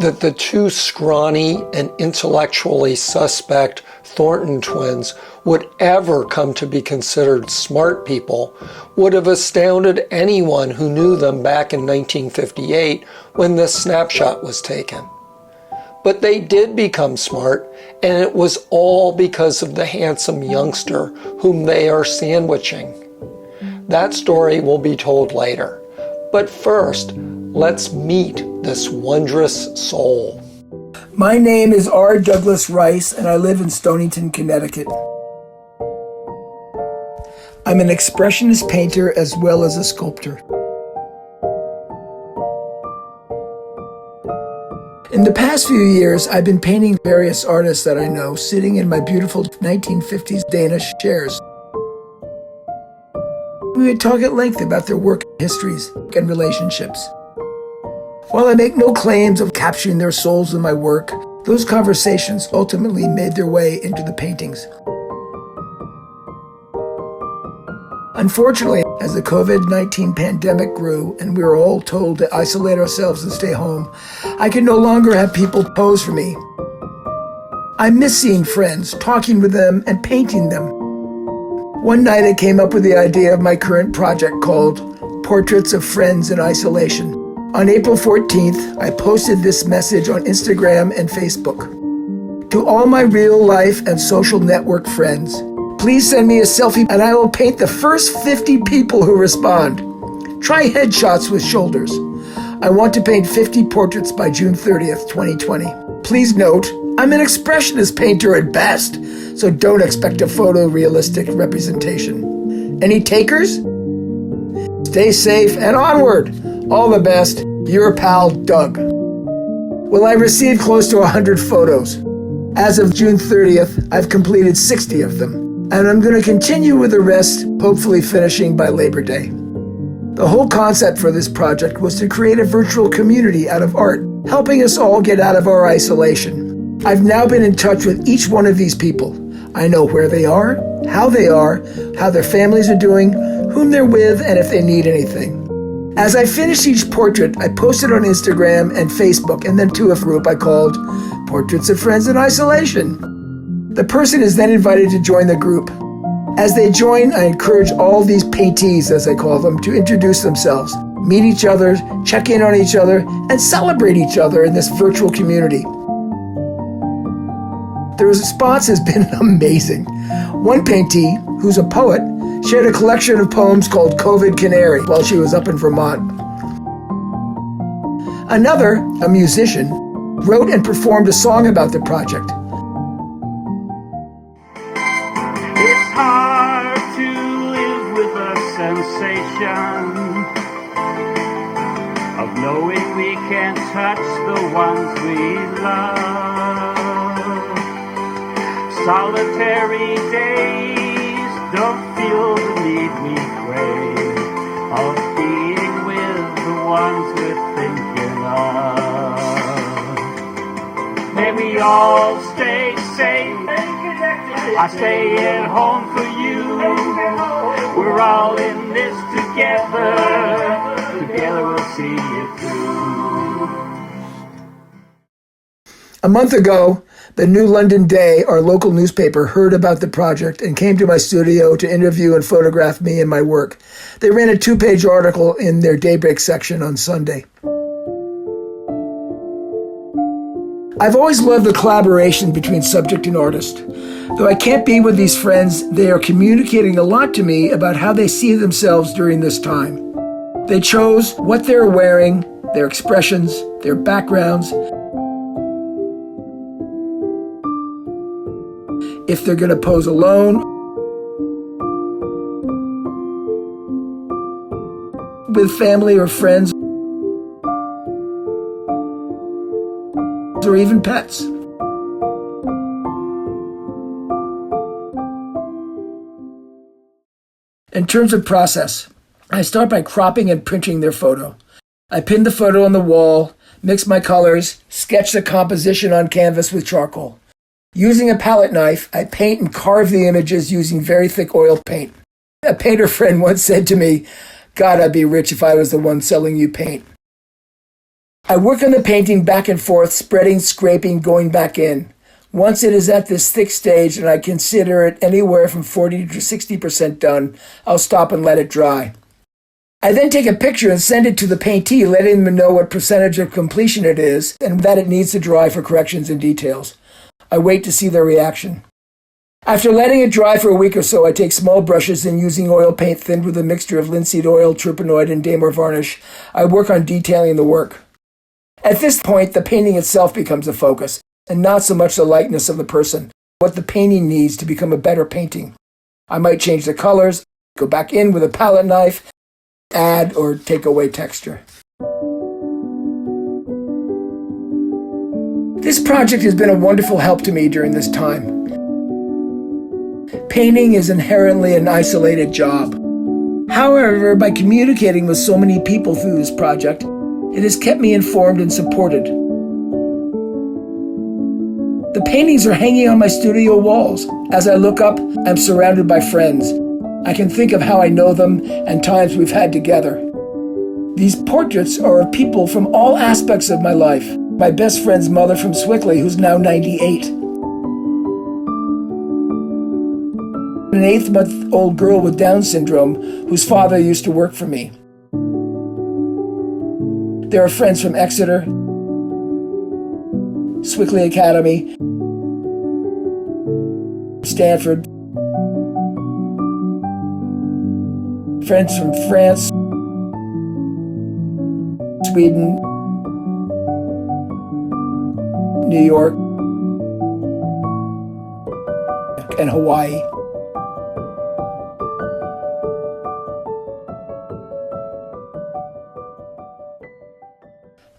that the two scrawny and intellectually suspect Thornton twins would ever come to be considered smart people would have astounded anyone who knew them back in 1958 when this snapshot was taken. But they did become smart, and it was all because of the handsome youngster whom they are sandwiching. That story will be told later. But first, let's meet this wondrous soul. My name is R. Douglas Rice, and I live in Stonington, Connecticut. I'm an expressionist painter as well as a sculptor. In the past few years, I've been painting various artists that I know sitting in my beautiful 1950s Danish chairs. We would talk at length about their work histories and relationships. While I make no claims of capturing their souls in my work, those conversations ultimately made their way into the paintings. Unfortunately, as the COVID-19 pandemic grew and we were all told to isolate ourselves and stay home, I could no longer have people pose for me. I miss seeing friends, talking with them, and painting them. One night I came up with the idea of my current project called Portraits of Friends in Isolation. On April 14th, I posted this message on Instagram and Facebook. To all my real life and social network friends, please send me a selfie and I will paint the first 50 people who respond. Try headshots with shoulders. I want to paint 50 portraits by June 30th, 2020. Please note, I'm an expressionist painter at best, so don't expect a photorealistic representation. Any takers? Stay safe and onward! All the best, your pal, Doug. Well, I received close to 100 photos. As of June 30th, I've completed 60 of them, and I'm going to continue with the rest, hopefully finishing by Labor Day. The whole concept for this project was to create a virtual community out of art, helping us all get out of our isolation. I've now been in touch with each one of these people. I know where they are, how their families are doing, whom they're with, and if they need anything. As I finished each portrait, I posted on Instagram and Facebook and then to a group I called Portraits of Friends in Isolation. The person is then invited to join the group. As they join, I encourage all these paintees, as I call them, to introduce themselves, meet each other, check in on each other, and celebrate each other in this virtual community. The response has been amazing. One paintee, who's a poet, shared a collection of poems called COVID Canary while she was up in Vermont. Another, a musician, wrote and performed a song about the project. It's hard to live with a sensation of knowing we can't touch the ones we love. Solitary days don't feel the need we crave of being with the ones we're thinking of. May we all stay safe. I stay at home for you. We're all in this together. Together we'll see it through. A month ago, the New London Day, our local newspaper, heard about the project and came to my studio to interview and photograph me and my work. They ran a 2-page article in their Daybreak section on Sunday. I've always loved the collaboration between subject and artist. Though I can't be with these friends, they are communicating a lot to me about how they see themselves during this time. They chose what they're wearing, their expressions, their backgrounds, if they're going to pose alone, with family or friends, or even pets. In terms of process, I start by cropping and printing their photo. I pin the photo on the wall, mix my colors, sketch the composition on canvas with charcoal. Using a palette knife, I paint and carve the images using very thick oil paint. A painter friend once said to me, "God, I'd be rich if I was the one selling you paint." I work on the painting back and forth, spreading, scraping, going back in. Once it is at this thick stage and I consider it anywhere from 40 to 60% done, I'll stop and let it dry. I then take a picture and send it to the paintee, letting them know what percentage of completion it is and that it needs to dry for corrections and details. I wait to see their reaction. After letting it dry for a week or so, I take small brushes and using oil paint thinned with a mixture of linseed oil, turpenoid, and Daymore varnish, I work on detailing the work. At this point, the painting itself becomes a focus, and not so much the likeness of the person, what the painting needs to become a better painting. I might change the colors, go back in with a palette knife, add or take away texture. This project has been a wonderful help to me during this time. Painting is inherently an isolated job. However, by communicating with so many people through this project, it has kept me informed and supported. The paintings are hanging on my studio walls. As I look up, I'm surrounded by friends. I can think of how I know them and times we've had together. These portraits are of people from all aspects of my life. My best friend's mother from Swickley, who's now 98. An 8-month-old girl with Down syndrome, whose father used to work for me. There are friends from Exeter, Swickley Academy, Stanford, friends from France, Sweden, New York, and Hawaii.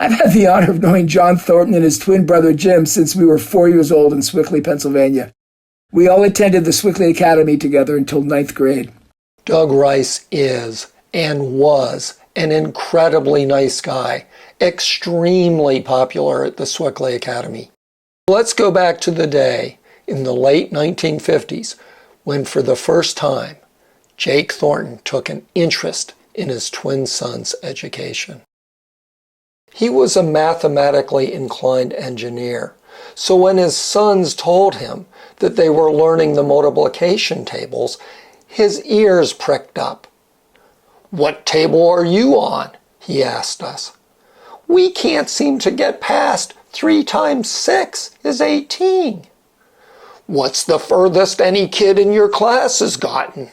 I've had the honor of knowing John Thornton and his twin brother Jim since we were 4 years old in Swickley, Pennsylvania. We all attended the Swickley Academy together until 9th grade. Doug Rice is and was an incredibly nice guy, extremely popular at the Swickley Academy. Let's go back to the day in the late 1950s when for the first time Jake Thornton took an interest in his twin son's education. He was a mathematically inclined engineer, so when his sons told him that they were learning the multiplication tables, his ears pricked up. "What table are you on?" he asked us. "We can't seem to get past 3 times 6 is 18. "What's the furthest any kid in your class has gotten?"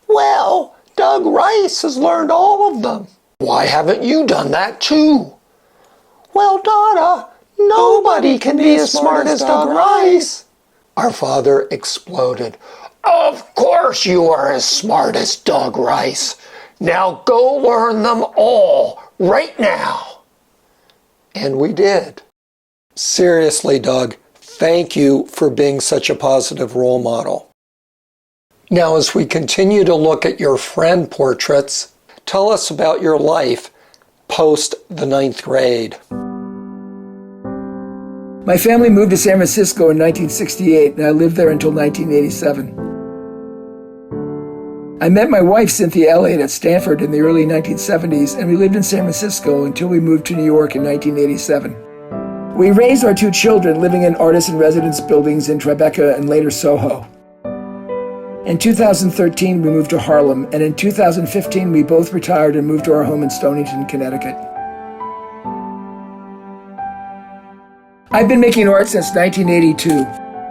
"Well, Doug Rice has learned all of them." "Why haven't you done that too?" "Well, Dada, nobody can be as smart as Doug Rice." Our father exploded. "Of course you are as smart as Doug Rice. Now go learn them all, right now." And we did. Seriously, Doug, thank you for being such a positive role model. Now, as we continue to look at your friend portraits, tell us about your life post the 9th grade. My family moved to San Francisco in 1968, and I lived there until 1987. I met my wife, Cynthia Elliott, at Stanford in the early 1970s, and we lived in San Francisco until we moved to New York in 1987. We raised our 2 children living in artist-in-residence buildings in Tribeca and later Soho. In 2013, we moved to Harlem, and in 2015, we both retired and moved to our home in Stonington, Connecticut. I've been making art since 1982,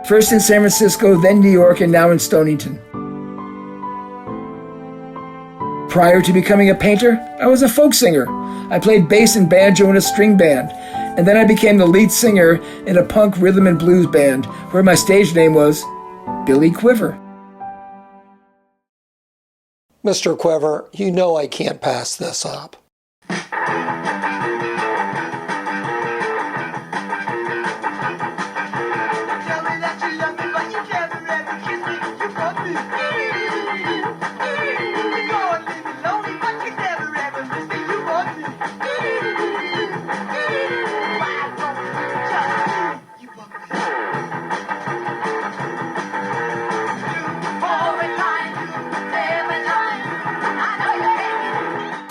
first in San Francisco, then New York, and now in Stonington. Prior to becoming a painter, I was a folk singer. I played bass and banjo in a string band, and then I became the lead singer in a punk rhythm and blues band, where my stage name was Billy Quiver. Mr. Quiver, you know I can't pass this up.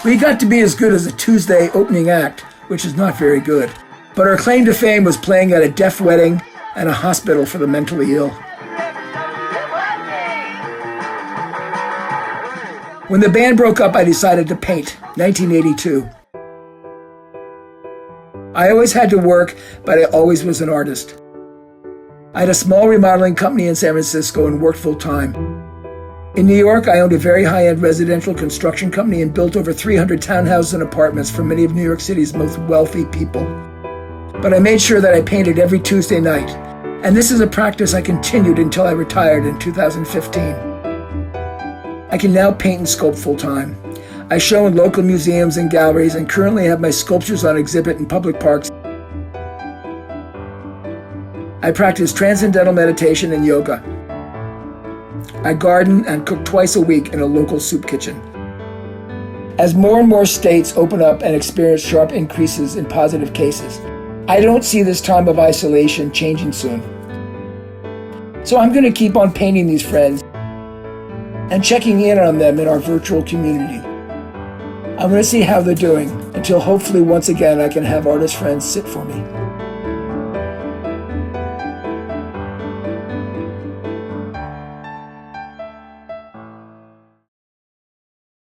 We got to be as good as a Tuesday opening act, which is not very good. But our claim to fame was playing at a deaf wedding and a hospital for the mentally ill. When the band broke up, I decided to paint, 1982. I always had to work, but I always was an artist. I had a small remodeling company in San Francisco and worked full-time. In New York, I owned a very high-end residential construction company and built over 300 townhouses and apartments for many of New York City's most wealthy people. But I made sure that I painted every Tuesday night, and this is a practice I continued until I retired in 2015. I can now paint and sculpt full-time. I show in local museums and galleries and currently have my sculptures on exhibit in public parks. I practice transcendental meditation and yoga. I garden and cook twice a week in a local soup kitchen. As more and more states open up and experience sharp increases in positive cases, I don't see this time of isolation changing soon. So I'm going to keep on painting these friends and checking in on them in our virtual community. I'm going to see how they're doing until hopefully once again I can have artist friends sit for me.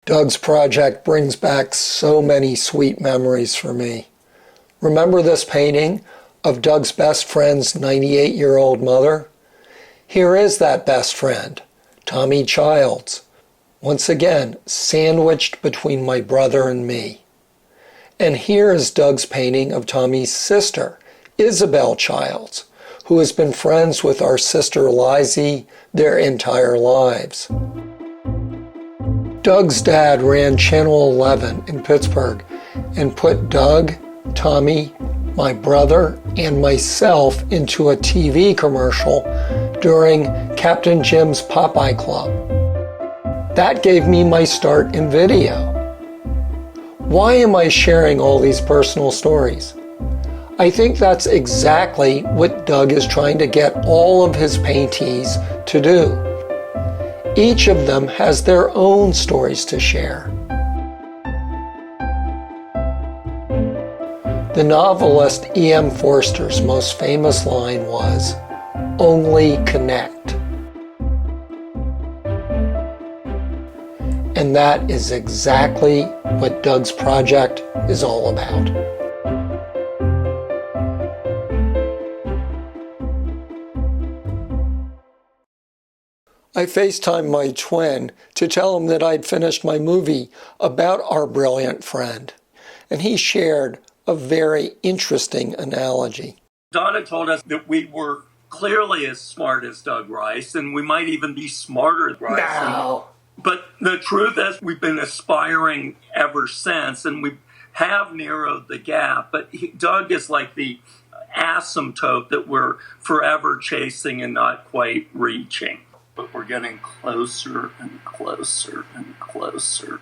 Doug's project brings back so many sweet memories for me. Remember this painting of Doug's best friend's 98-year-old mother? Here is that best friend, Tommy Childs, once again sandwiched between my brother and me. And here is Doug's painting of Tommy's sister, Isabel Childs, who has been friends with our sister Lizzie their entire lives. Doug's dad ran Channel 11 in Pittsburgh and put Doug, Tommy, my brother, and myself into a TV commercial during Captain Jim's Popeye Club. That gave me my start in video. Why am I sharing all these personal stories? I think that's exactly what Doug is trying to get all of his paintees to do. Each of them has their own stories to share. The novelist E.M. Forster's most famous line was, "Only connect." And that is exactly what Doug's project is all about. I FaceTimed my twin to tell him that I'd finished my movie about our brilliant friend, and he shared a very interesting analogy. Donna told us that we were clearly as smart as Doug Rice, and we might even be smarter than Rice. No. But the truth is, we've been aspiring ever since, and we have narrowed the gap. But Doug is like the asymptote that we're forever chasing and not quite reaching. But we're getting closer and closer and closer.